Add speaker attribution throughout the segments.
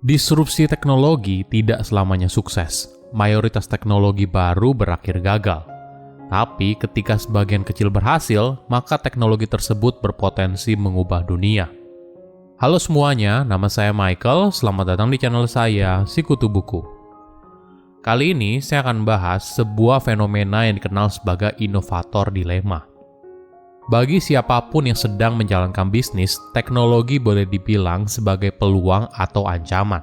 Speaker 1: Disrupsi teknologi tidak selamanya sukses. Mayoritas teknologi baru berakhir gagal. Tapi ketika sebagian kecil berhasil, maka teknologi tersebut berpotensi mengubah dunia. Halo semuanya, nama saya Michael. Selamat datang di channel saya, Sikutu Buku. Kali ini saya akan bahas sebuah fenomena yang dikenal sebagai inovator dilema. Bagi siapapun yang sedang menjalankan bisnis, teknologi boleh dibilang sebagai peluang atau ancaman.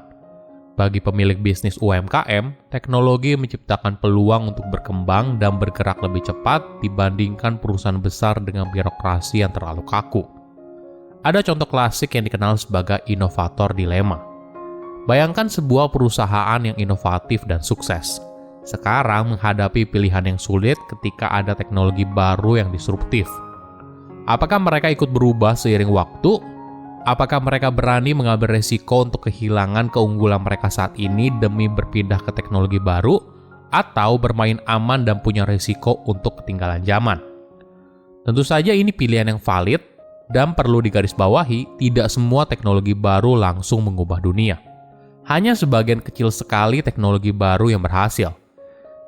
Speaker 1: Bagi pemilik bisnis UMKM, teknologi menciptakan peluang untuk berkembang dan bergerak lebih cepat dibandingkan perusahaan besar dengan birokrasi yang terlalu kaku. Ada contoh klasik yang dikenal sebagai inovator dilema. Bayangkan sebuah perusahaan yang inovatif dan sukses. Sekarang menghadapi pilihan yang sulit ketika ada teknologi baru yang disruptif. Apakah mereka ikut berubah seiring waktu? Apakah mereka berani mengambil resiko untuk kehilangan keunggulan mereka saat ini demi berpindah ke teknologi baru? Atau bermain aman dan punya resiko untuk ketinggalan zaman? Tentu saja ini pilihan yang valid dan perlu digarisbawahi, tidak semua teknologi baru langsung mengubah dunia. Hanya sebagian kecil sekali teknologi baru yang berhasil.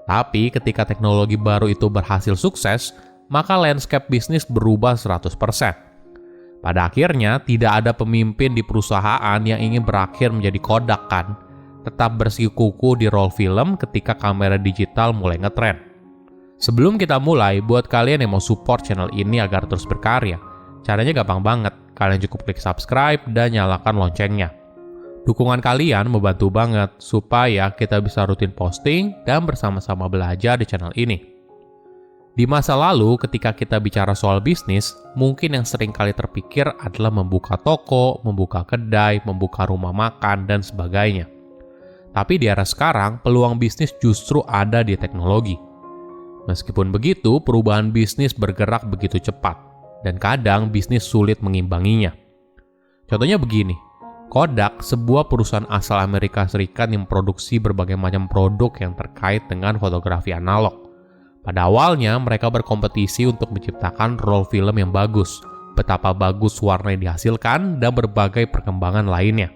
Speaker 1: Tapi ketika teknologi baru itu berhasil sukses, maka landscape bisnis berubah 100%. Pada akhirnya, tidak ada pemimpin di perusahaan yang ingin berakhir menjadi Kodak kan? Tetap bersikukuh di roll film ketika kamera digital mulai ngetren. Sebelum kita mulai, buat kalian yang mau support channel ini agar terus berkarya, caranya gampang banget. Kalian cukup klik subscribe dan nyalakan loncengnya. Dukungan kalian membantu banget supaya kita bisa rutin posting dan bersama-sama belajar di channel ini. Di masa lalu, ketika kita bicara soal bisnis, mungkin yang sering kali terpikir adalah membuka toko, membuka kedai, membuka rumah makan, dan sebagainya. Tapi di era sekarang, peluang bisnis justru ada di teknologi. Meskipun begitu, perubahan bisnis bergerak begitu cepat, dan kadang bisnis sulit mengimbanginya. Contohnya begini, Kodak, sebuah perusahaan asal Amerika Serikat yang memproduksi berbagai macam produk yang terkait dengan fotografi analog. Pada awalnya, mereka berkompetisi untuk menciptakan roll film yang bagus, betapa bagus warna yang dihasilkan, dan berbagai perkembangan lainnya.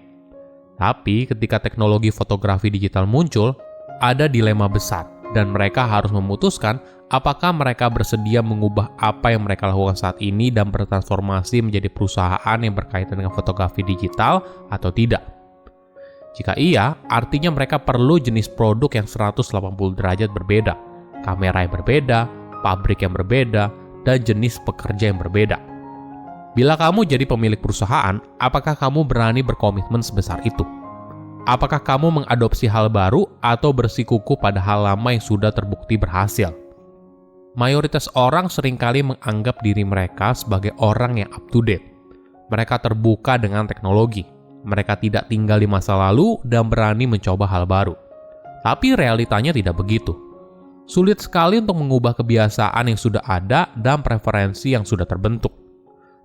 Speaker 1: Tapi, ketika teknologi fotografi digital muncul, ada dilema besar, dan mereka harus memutuskan apakah mereka bersedia mengubah apa yang mereka lakukan saat ini dan bertransformasi menjadi perusahaan yang berkaitan dengan fotografi digital atau tidak. Jika iya, artinya mereka perlu jenis produk yang 180 derajat berbeda, kamera yang berbeda, pabrik yang berbeda, dan jenis pekerja yang berbeda. Bila kamu jadi pemilik perusahaan, apakah kamu berani berkomitmen sebesar itu? Apakah kamu mengadopsi hal baru atau bersikukuh pada hal lama yang sudah terbukti berhasil? Mayoritas orang seringkali menganggap diri mereka sebagai orang yang up to date. Mereka terbuka dengan teknologi. Mereka tidak tinggal di masa lalu dan berani mencoba hal baru. Tapi realitanya tidak begitu. Sulit sekali untuk mengubah kebiasaan yang sudah ada dan preferensi yang sudah terbentuk.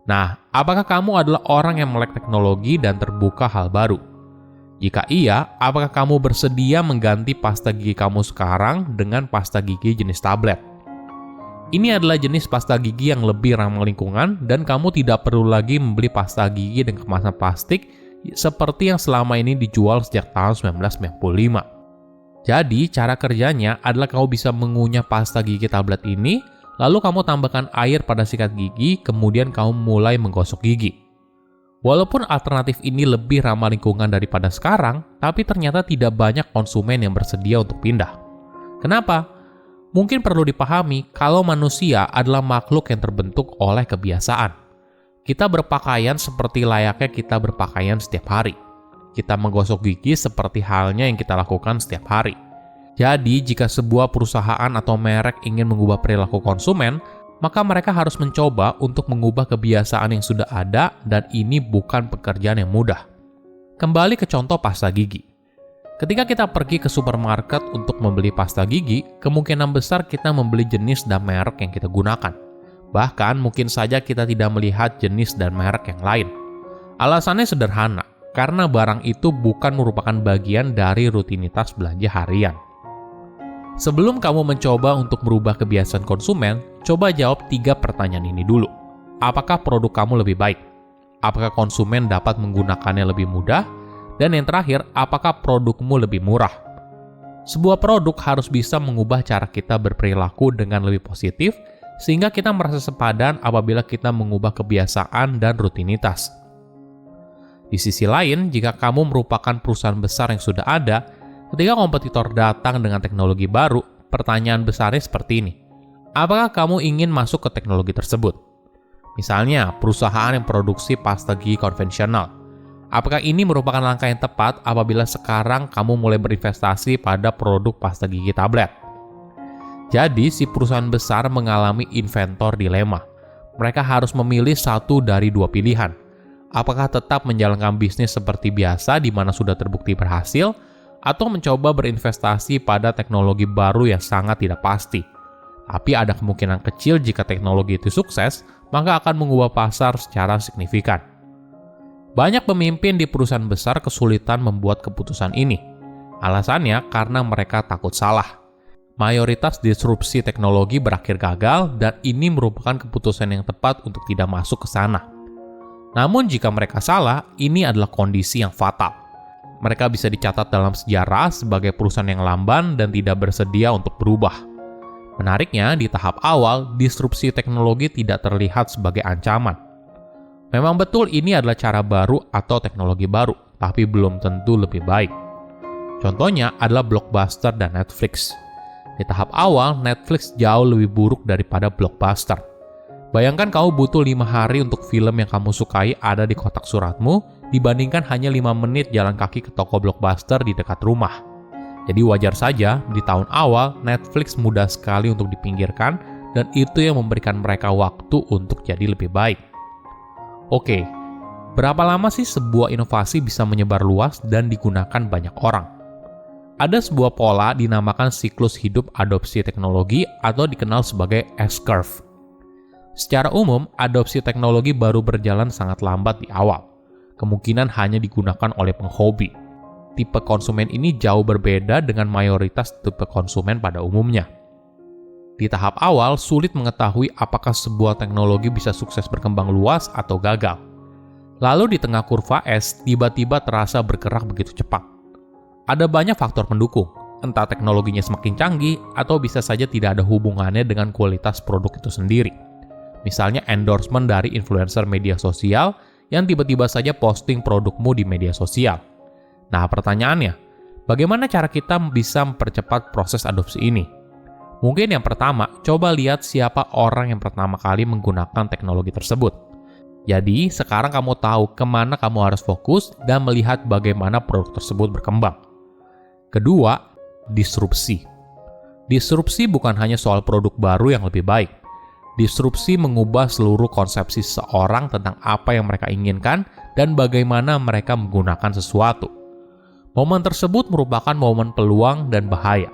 Speaker 1: Nah, apakah kamu adalah orang yang melek teknologi dan terbuka hal baru? Jika iya, apakah kamu bersedia mengganti pasta gigi kamu sekarang dengan pasta gigi jenis tablet? Ini adalah jenis pasta gigi yang lebih ramah lingkungan dan kamu tidak perlu lagi membeli pasta gigi dengan kemasan plastik seperti yang selama ini dijual sejak tahun 1995. Jadi, cara kerjanya adalah kamu bisa mengunyah pasta gigi tablet ini, lalu kamu tambahkan air pada sikat gigi, kemudian kamu mulai menggosok gigi. Walaupun alternatif ini lebih ramah lingkungan daripada sekarang, tapi ternyata tidak banyak konsumen yang bersedia untuk pindah. Kenapa? Mungkin perlu dipahami kalau manusia adalah makhluk yang terbentuk oleh kebiasaan. Kita berpakaian seperti layaknya kita berpakaian setiap hari. Kita menggosok gigi seperti halnya yang kita lakukan setiap hari. Jadi, jika sebuah perusahaan atau merek ingin mengubah perilaku konsumen, maka mereka harus mencoba untuk mengubah kebiasaan yang sudah ada dan ini bukan pekerjaan yang mudah. Kembali ke contoh pasta gigi. Ketika kita pergi ke supermarket untuk membeli pasta gigi, kemungkinan besar kita membeli jenis dan merek yang kita gunakan. Bahkan mungkin saja kita tidak melihat jenis dan merek yang lain. Alasannya sederhana, karena barang itu bukan merupakan bagian dari rutinitas belanja harian. Sebelum kamu mencoba untuk merubah kebiasaan konsumen, coba jawab 3 pertanyaan ini dulu. Apakah produk kamu lebih baik? Apakah konsumen dapat menggunakannya lebih mudah? Dan yang terakhir, apakah produkmu lebih murah? Sebuah produk harus bisa mengubah cara kita berperilaku dengan lebih positif, sehingga kita merasa sepadan apabila kita mengubah kebiasaan dan rutinitas. Di sisi lain, jika kamu merupakan perusahaan besar yang sudah ada, ketika kompetitor datang dengan teknologi baru, pertanyaan besarnya seperti ini. Apakah kamu ingin masuk ke teknologi tersebut? Misalnya, perusahaan yang produksi pasta gigi konvensional. Apakah ini merupakan langkah yang tepat apabila sekarang kamu mulai berinvestasi pada produk pasta gigi tablet? Jadi, si perusahaan besar mengalami inventor dilema. Mereka harus memilih satu dari dua pilihan. Apakah tetap menjalankan bisnis seperti biasa di mana sudah terbukti berhasil, atau mencoba berinvestasi pada teknologi baru yang sangat tidak pasti? Tapi ada kemungkinan kecil jika teknologi itu sukses, maka akan mengubah pasar secara signifikan. Banyak pemimpin di perusahaan besar kesulitan membuat keputusan ini. Alasannya karena mereka takut salah. Mayoritas disrupsi teknologi berakhir gagal dan ini merupakan keputusan yang tepat untuk tidak masuk ke sana. Namun jika mereka salah, ini adalah kondisi yang fatal. Mereka bisa dicatat dalam sejarah sebagai perusahaan yang lamban dan tidak bersedia untuk berubah. Menariknya, di tahap awal, disrupsi teknologi tidak terlihat sebagai ancaman. Memang betul ini adalah cara baru atau teknologi baru, tapi belum tentu lebih baik. Contohnya adalah Blockbuster dan Netflix. Di tahap awal, Netflix jauh lebih buruk daripada Blockbuster. Bayangkan kamu butuh 5 hari untuk film yang kamu sukai ada di kotak suratmu, dibandingkan hanya 5 menit jalan kaki ke toko Blockbuster di dekat rumah. Jadi wajar saja, di tahun awal, Netflix mudah sekali untuk dipinggirkan, dan itu yang memberikan mereka waktu untuk jadi lebih baik. Oke, berapa lama sih sebuah inovasi bisa menyebar luas dan digunakan banyak orang? Ada sebuah pola dinamakan siklus hidup adopsi teknologi atau dikenal sebagai S-curve. Secara umum, adopsi teknologi baru berjalan sangat lambat di awal. Kemungkinan hanya digunakan oleh penghobi. Tipe konsumen ini jauh berbeda dengan mayoritas tipe konsumen pada umumnya. Di tahap awal, sulit mengetahui apakah sebuah teknologi bisa sukses berkembang luas atau gagal. Lalu di tengah kurva S, tiba-tiba terasa bergerak begitu cepat. Ada banyak faktor pendukung, entah teknologinya semakin canggih atau bisa saja tidak ada hubungannya dengan kualitas produk itu sendiri. Misalnya endorsement dari influencer media sosial yang tiba-tiba saja posting produkmu di media sosial. Nah, pertanyaannya, bagaimana cara kita bisa mempercepat proses adopsi ini? Mungkin yang pertama, coba lihat siapa orang yang pertama kali menggunakan teknologi tersebut. Jadi, sekarang kamu tahu kemana kamu harus fokus dan melihat bagaimana produk tersebut berkembang. Kedua, disrupsi. Disrupsi bukan hanya soal produk baru yang lebih baik. Disrupsi mengubah seluruh konsepsi seseorang tentang apa yang mereka inginkan dan bagaimana mereka menggunakan sesuatu. Momen tersebut merupakan momen peluang dan bahaya.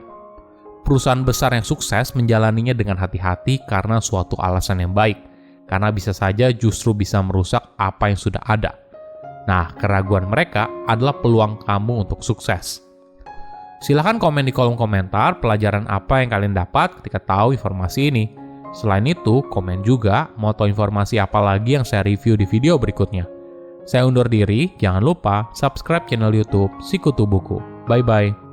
Speaker 1: Perusahaan besar yang sukses menjalaninya dengan hati-hati karena suatu alasan yang baik, karena bisa saja justru bisa merusak apa yang sudah ada. Nah, keraguan mereka adalah peluang kamu untuk sukses. Silahkan komen di kolom komentar pelajaran apa yang kalian dapat ketika tahu informasi ini. Selain itu, komen juga mau tahu informasi apa lagi yang saya review di video berikutnya. Saya undur diri, jangan lupa subscribe channel YouTube Sikutu Buku. Bye-bye.